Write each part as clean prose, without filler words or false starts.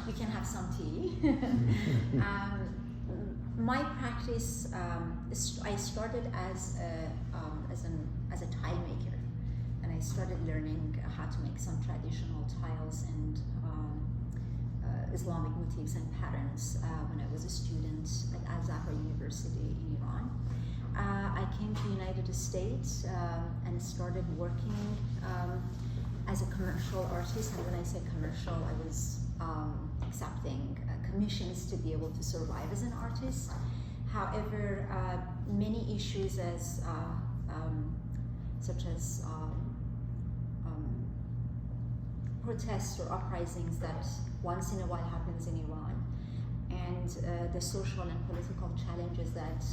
we can have some tea. My practice, I started as a tile maker, and I started learning how to make some traditional tiles and Islamic motifs and patterns when I was a student at Al Zahra University in Iran. I came to the United States and started working as a commercial artist, and when I say commercial, I was accepting commissions to be able to survive as an artist. However, many issues such as protests or uprisings that once in a while happens in Iran, and the social and political challenges that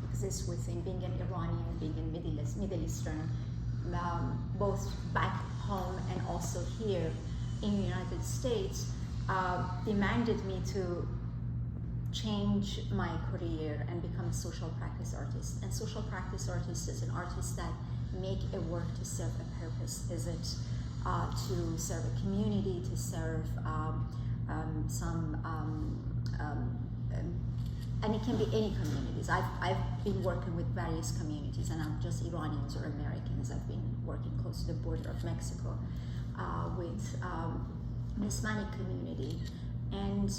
exist within being an Iranian, being in Middle Eastern, both back home and also here in the United States, demanded me to change my career and become a social practice artist. And social practice artist is an artist that make a work to serve a purpose. Is it to serve a community, to serve and it can be any communities. I've been working with various communities, and not just Iranians or Americans. I've been working close to the border of Mexico with the Hispanic community, and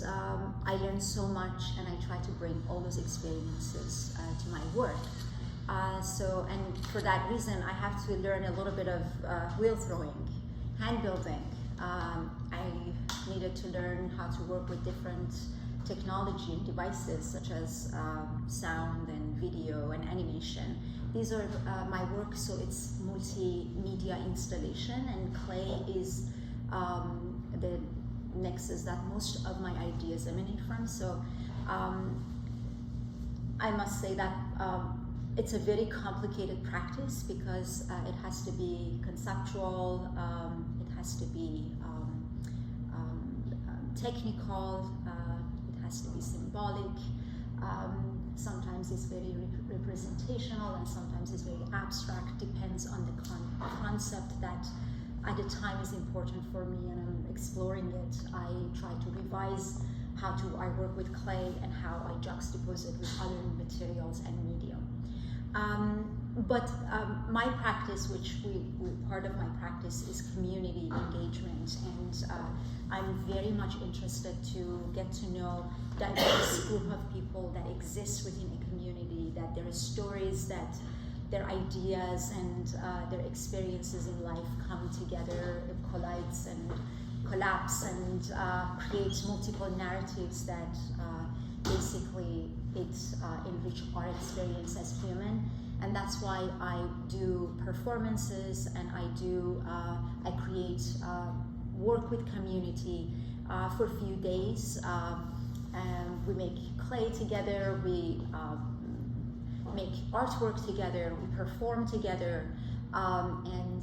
I learned so much, and I try to bring all those experiences to my work. And for that reason, I have to learn a little bit of wheel throwing, hand building. I needed to learn how to work with different technology and devices such as sound and video and animation. These are my work, so it's multimedia installation, and clay is the nexus that most of my ideas emanate from. So I must say that it's a very complicated practice because it has to be conceptual, it has to be technical, it has to be symbolic. Sometimes it's very representational, and sometimes it's very abstract. Depends on the concept that at the time is important for me, and I'm exploring it. I try to revise how I work with clay and how I juxtapose it with other materials and medium. But my practice, which part of my practice is community engagement, and I'm very much interested to get to know that diverse group of people that exists within a community, that their stories, that their ideas and their experiences in life come together, it collides and collapse and creates multiple narratives that basically enrich our experience as human. And that's why I do performances, and I create work with community for a few days. And we make clay together, we make artwork together, we perform together, and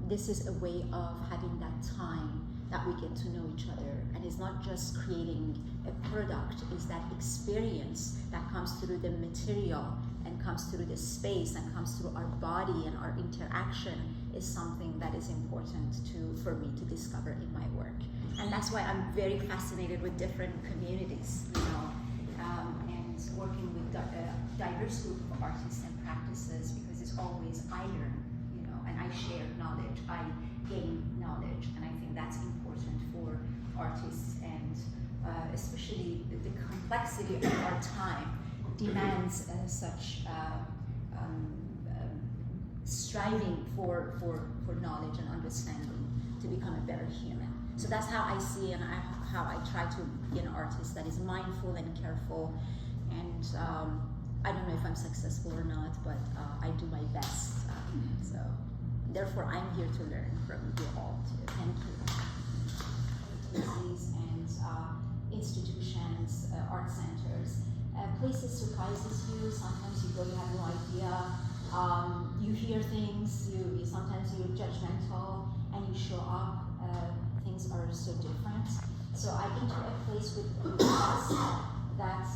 this is a way of having that time that we get to know each other. And it's not just creating a product, it's that experience that comes through the material and comes through the space and comes through our body, and our interaction is something that is important for me to discover in my work. And that's why I'm very fascinated with different communities, and working with a diverse group of artists and practices, because it's always I learn, and I share knowledge, I gain knowledge, and I think that's important for artists, and especially the complexity of our time demands such striving for knowledge and understanding to become a better human. So that's how I see, and how I try to be an artist that is mindful and careful, and I don't know if I'm successful or not, but I do my best. So therefore I'm here to learn from you all too. Thank you. And institutions, art centers, places surprises you. Sometimes you go, you have no idea. You hear things, sometimes you're judgmental, and you show up, things are so different. So I enter a place with us that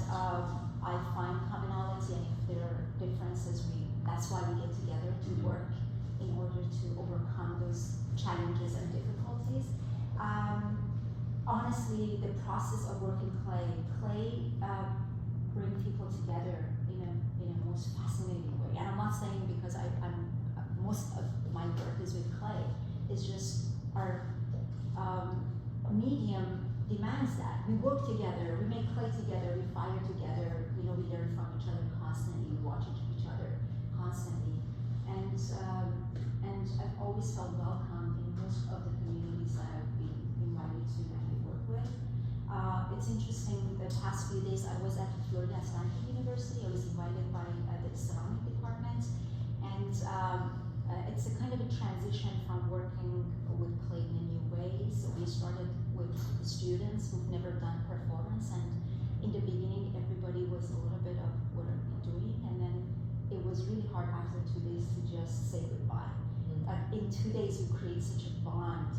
I find commonality, and if there are differences, that's why we get together to work in order to overcome those challenges and difficulties. honestly, the process of working clay bring people together in a most fascinating way. And I'm not saying because I'm most of my work is with clay. It's just our medium demands that we work together, we make clay together, we fire together. You know, we learn from each other constantly, we watch each other constantly, and I've always felt welcome in most of the communities that I've been invited to work with. It's interesting. The past few days, I was at Florida Atlantic University. I was invited by the ceramic department, and it's a kind of a transition from working with clay in a new way. So we started with the students who've never done performance, and in the beginning, everybody was a little bit of what are we doing, and then it was really hard after 2 days to just say goodbye. In 2 days, we create such a bond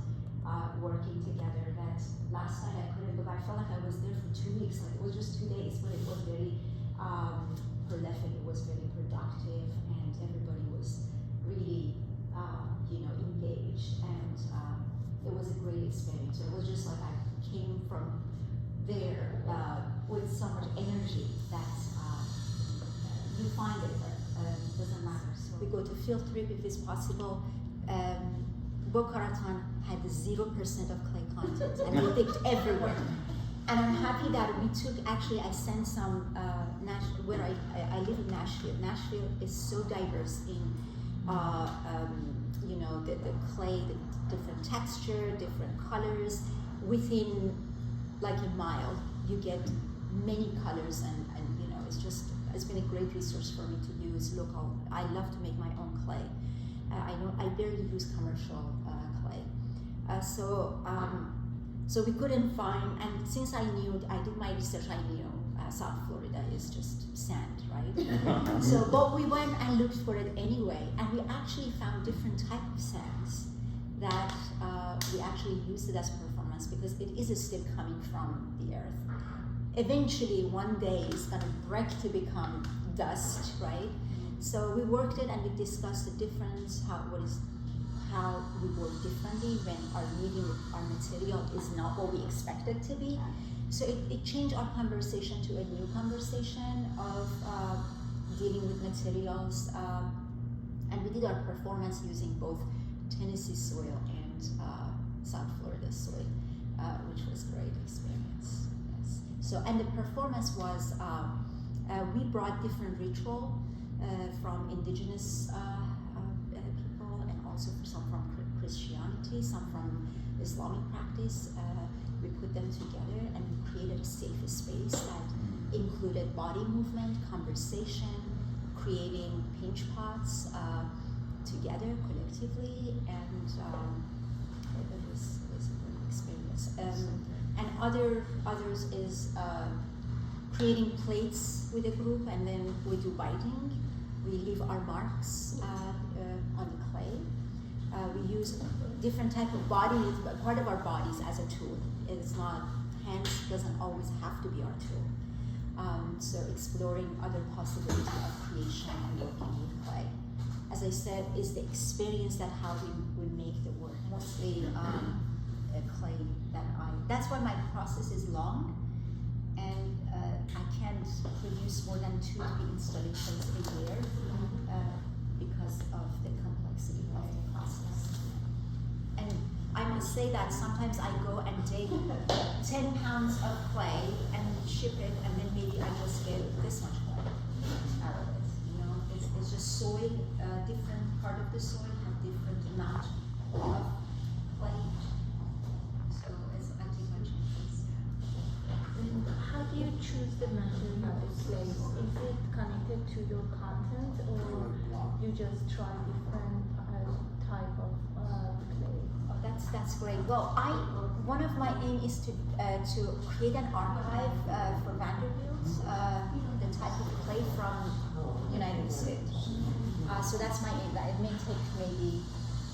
working together that last night I couldn't go back. I felt like I was there for 2 weeks. Like it was just 2 days, but it was very prolific. It was very productive, and everybody was really, engaged, and it was a great experience. So it was just like I came from there with so much energy that you find it, but it doesn't matter. So we go to field trip if it's possible. Boca Raton had 0% of clay content, and we picked everywhere. And I'm happy that we took, actually I sent some, where I live in Nashville. Nashville is so diverse in, the clay, the different texture, different colors. Within like a mile, you get many colors, and it's been a great resource for me to use local. I love to make my own clay. I barely use commercial clay. So we couldn't find, and since I did my research, I knew South Florida is just sand, right? But we went and looked for it anyway, and we actually found different type of sands that we actually used it as performance because it is still coming from the earth. Eventually, one day, it's gonna break to become dust, right? So we worked it and we discussed the difference, how we work differently when our material is not what we expect it to be. So it changed our conversation to a new conversation of dealing with materials. And we did our performance using both Tennessee soil and South Florida soil, which was a great experience. Yes. So, and the performance was, we brought different ritual from indigenous people, and also some from Christianity, some from Islamic practice. We put them together and we created a safe space that included body movement, conversation, creating pinch pots together collectively, and it was a great experience. And others is creating plates with a group, and then we do biting. We leave our marks on the clay. We use different type of bodies, but part of our bodies as a tool. It's not, hands doesn't always have to be our tool. So exploring other possibilities of creation and working with clay. As I said, is the experience that how we make the work. Mostly clay that's why my process is long, and I can't produce more than 2 to 3 installations a year because of the complexity of the process. And I must say that sometimes I go and take 10 pounds of clay and ship it, and then maybe I just get this much clay out of it. It's just soil. Different part of the soil have different amount of clay. So I take my chances. And how do you choose the material to place? Is it connected to your content, or you just try different type of clay? Oh, that's great. Well, one of my aim is to create an archive for Vanderbilt, the type of clay from United States. So that's my aim. That it may take maybe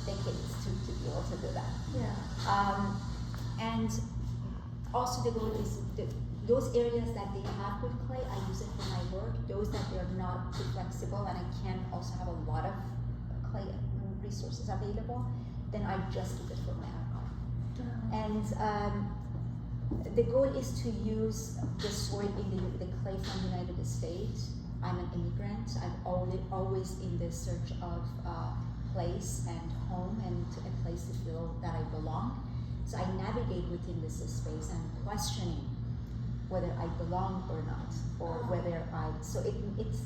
decades to be able to do that. Yeah. And also the goal is those areas that they have good clay, I use it for my work. Those that they're not too flexible and I can't also have a lot of clay resources available, then I just use it for my archive. And the goal is to use the sword in the clay from the United States. I'm an immigrant. I'm always in the search of place and home and a place to feel that I belong. So I navigate within this space and questioning whether I belong or not, or whether I. So it's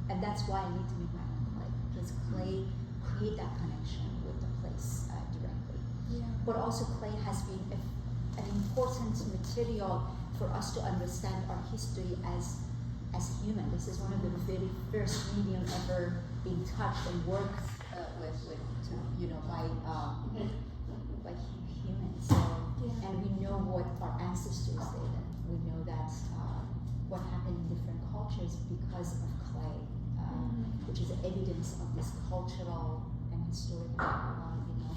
and that's why I need to make my own clay, because clay create that connection with the place directly. Yeah. But also clay has been an important material for us to understand our history as human. This is one of the very first medium ever being touched and worked with by humans. So, Yeah. and we know what our ancestors did, and we know that what happened in different cultures because of clay, which is evidence of this cultural and historical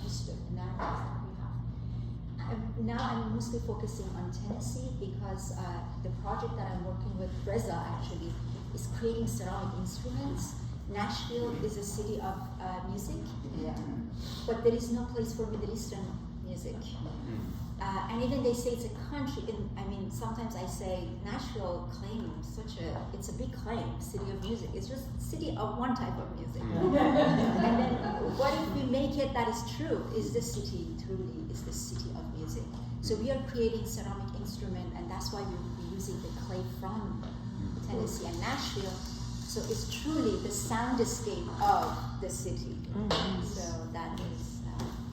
history and narratives that we have. Now I'm mostly focusing on Tennessee because the project that I'm working with, Reza actually, is creating ceramic instruments. Nashville is a city of music, but there is no place for Middle Eastern music. And even they say it's a country. Sometimes I say Nashville claims it's a big claim, city of music. It's just city of one type of music. And then what if we make it that is true? Is the city truly is the city of music? So we are creating ceramic instrument, and that's why we're using the clay from Tennessee and Nashville. So it's truly the soundscape of the city. So that is.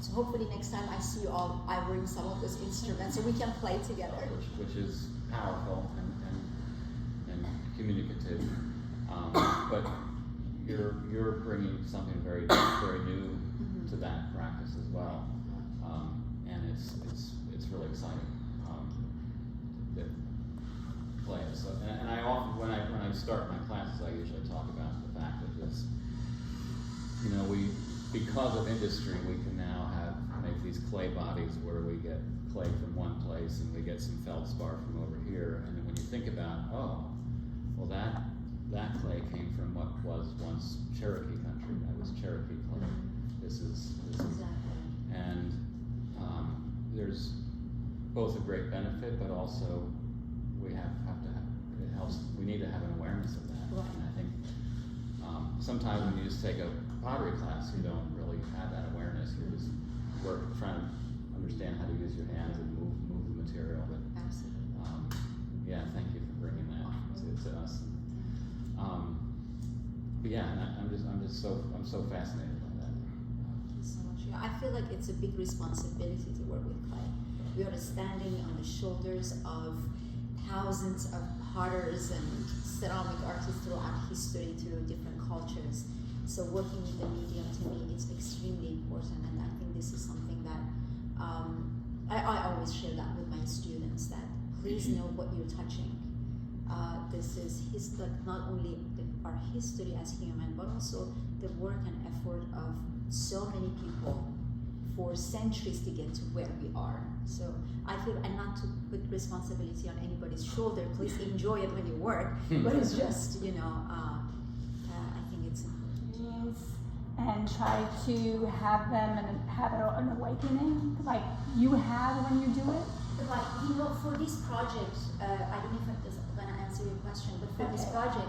So hopefully next time I see you all, I bring some of those instruments so we can play together. Which is powerful and communicative. But you're bringing something very very new to that practice as well, and it's really exciting. The play. So, and I often when I start my classes, I usually talk about the fact that this, because of industry, we can now make these clay bodies where we get clay from one place and we get some feldspar from over here. And then when you think about, that clay came from what was once Cherokee country. That was Cherokee clay. This is Exactly. and there's both a great benefit, but also we have to have, it helps. We need to have an awareness of that. Right. And I think sometimes when you just take a pottery class, you don't really have that awareness. You're just trying to understand how to use your hands and move the material. But Absolutely. Thank you for bringing that to us. But yeah, and I'm so fascinated by that. Thank you so much. Yeah, I feel like it's a big responsibility to work with clay. We are standing on the shoulders of thousands of potters and ceramic artists throughout history, through different cultures. So working with the medium, to me, it's extremely important, and I think this is something that I always share that with my students, that please know what you're touching. This is not only our history as human, but also the work and effort of so many people for centuries to get to where we are. So I feel, and not to put responsibility on anybody's shoulder, please enjoy it when you work, but it's just, I think it's important. And try to have them and have an awakening like you have when you do it. Like, for this project, I don't know if I'm going to answer your question, but for this project,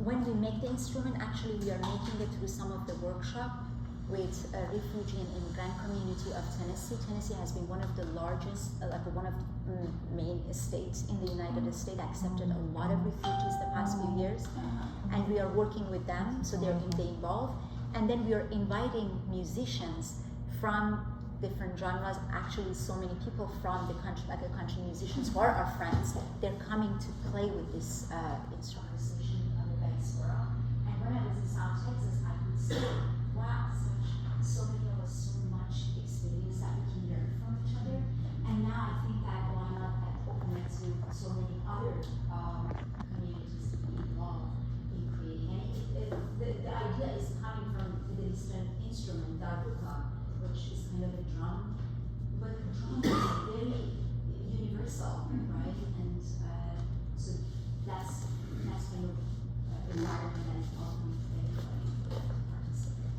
when we make the instrument, actually we are making it through some of the workshop with a refugee and immigrant community of Tennessee. Tennessee has been one of the largest, one of the main states in the United States, accepted a lot of refugees the past few years, and we are working with them, so they involved. And then we are inviting musicians from different genres. Actually, so many people from the country, like the country musicians who are our friends, they're coming to play with this instrument. On the diaspora. And when I was in South Texas, I could see, wow, so many of us, so much experience that we can learn from each other. And now I think that why not open it to so many other communities to be involved in creating. And the idea is coming from the Eastern instrument, darbuka, which is kind of a drum, but the drum is very universal, right? And so that's kind of environment that is welcoming for everybody to participate.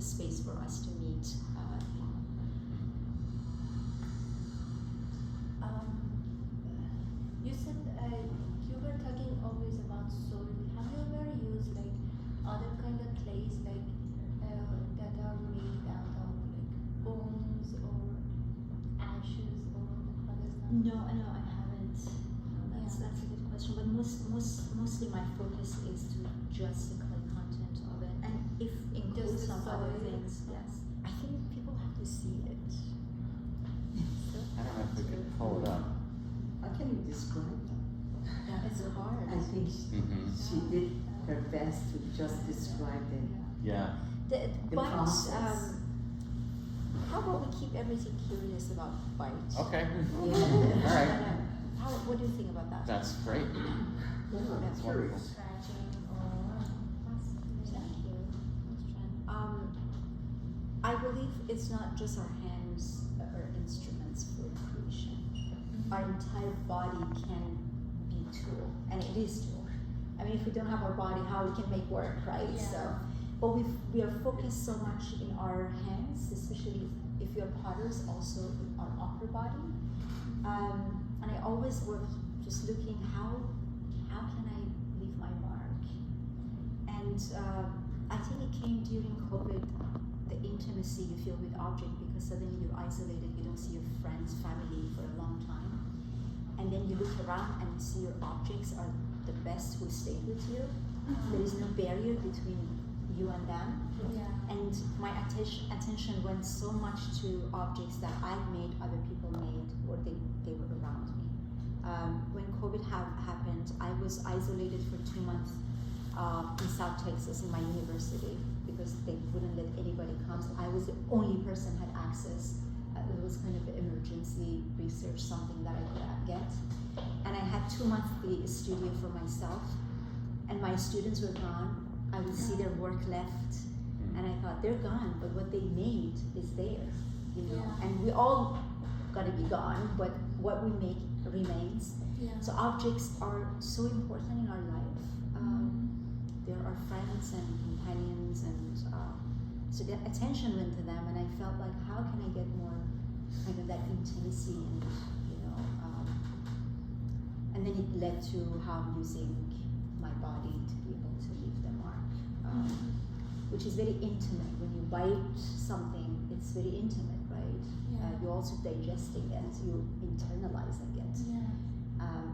space for us to meet. You said you were talking always about soil. Have you ever used like other kind of clays like that are made out of like bones or ashes or other stuff? No, I haven't. No, that's a good question. But mostly my focus is to just the clay content of it, and if includes Just the some other soil. things, yes. I think people have to see it. I don't know if we could pull it up. How can you describe that? Yeah, it's hard. I think she did her best to just describe it. Yeah. The But process. how about we keep everything curious about bite? Okay. Yeah. All right. What do you think about that? That's great. Yeah, That's curious. wonderful. Scratching or Thank you. I believe it's not just our hands or instruments for creation. Our entire body can be tool, and it is tool. I mean, if we don't have our body, how we can make work, right? Yeah. So, but we are focused so much in our hands, especially if you're potters, also in our upper body. And I always was just looking how can I leave my mark? And I think it came during COVID, the intimacy you feel with object, because suddenly you're isolated, you don't see your friends, family for a long time. And then you look around and you see your objects are the best who stayed with you. There is no barrier between you and them. yeah. And my attention went so much to objects that I made, other people made, or they were around me. When COVID happened, I was isolated for 2 months in South Texas in my university because they wouldn't let anybody come. So I was the only person had access. It was kind of an emergency research, something that I could get. And I had 2 months the studio for myself, and my students were gone. I would see their work left, and I thought, they're gone, but what they made is there, you know. Yeah. And we all gotta be gone, but what we make remains. Yeah. So objects are so important in our life. They're our friends and companions, and so the attention went to them, and I felt like, how can I get more kind of that intimacy, and you know, and then it led to how I'm using my body to be able to leave the mark, which is very intimate. When you bite something, it's very intimate, right? Yeah. You're also digesting it, you internalizing it. Yeah.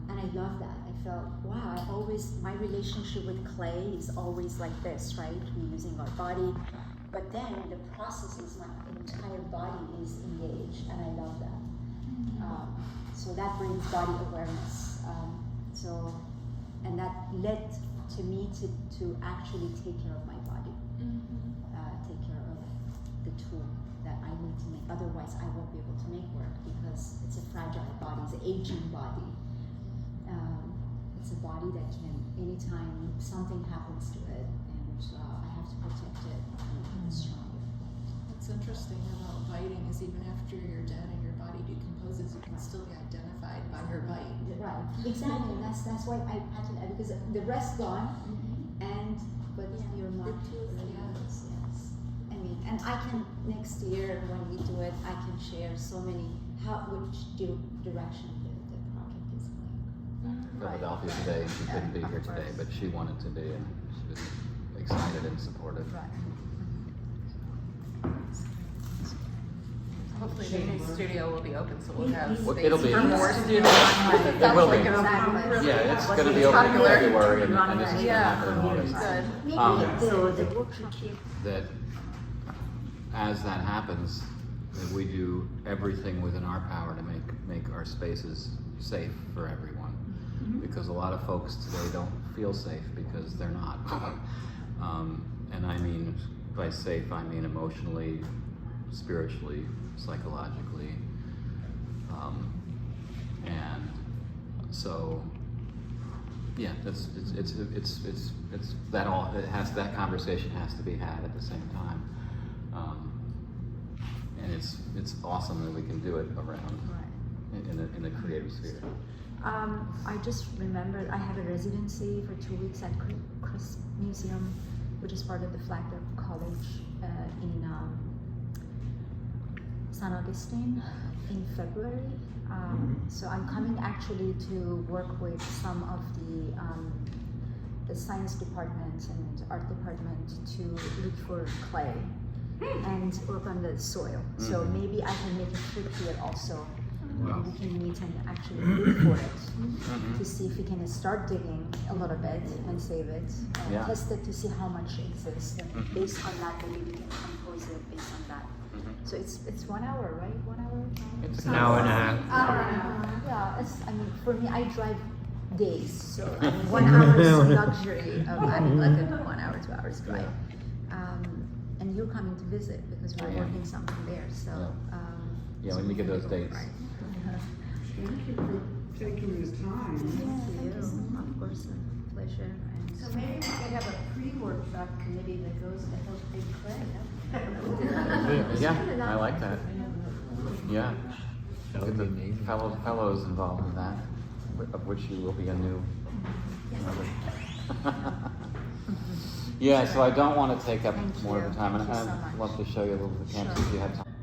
And I love that. I felt, wow, my relationship with clay is always like this, right? We're using our body, but then the process is my entire body is engaged, and I love that. So that brings body awareness. And that led to me to actually take care of my body, take care of the tool that I need to make. Otherwise, I won't be able to make work because it's a fragile body, it's an aging body. It's a body that can, anytime something happens to it, and I have to protect it and make it stronger. What's interesting about biting is even after you're dead and your body decomposes, you can still be identified by your bite. Right, exactly. That's why I patent it, because the rest gone, but Yeah, your the mark tools, remains. Yes. I mean, and I can next year when we do it, I can share so many which direction the project is going. Philadelphia today. She couldn't be here today, but she wanted to be, and she was excited and supportive. Hopefully the new studio will be open, so we'll have Well, space it'll be- for more students. It will be. Really Yeah, it's going to be open in popular. February, and this is going to Yeah, happen in August. good. Maybe the workshop. That as that happens, that we do everything within our power to make our spaces safe for everyone. Because a lot of folks today don't feel safe because they're not. And I mean, by safe, I mean emotionally, spiritually, psychologically. And so, yeah, it's that all, that conversation has to be had at the same time. And it's awesome that we can do it around in the creative sphere. I just remembered I had a residency for 2 weeks at Chris Museum which is part of the Flagler College in San Augustine in February. So I'm coming actually to work with some of the science department and art department to look for clay and work on the soil. So maybe I can make a trip here also. Wow. And we can meet and actually look for it to see if we can start digging a little bit and save it and Yeah. test it to see how much exists. And based on that, maybe we can compose it based on that. So it's 1 hour, right? 1 hour. It's An hour and a half. Yeah, I mean, for me, I drive days, so I mean, 1 hour is a luxury of having like a 1 hour, 2 hours drive. And you're coming to visit because we're I am. working something there, so. Yeah. Yeah, so we need to get those can go, dates. right. Thank you for taking this time. Yeah, thank you. Of course, a pleasure. So maybe we could have a pre-workshop committee that goes to help big clay. Yeah, I like that. Yeah. That would Get be the amazing. fellows involved in that, of which you will be a new member. Yeah, so I don't want to take up Thank more of you. the time, and Thank you so I'd much. love to show you a little of the campus Sure. if you have time.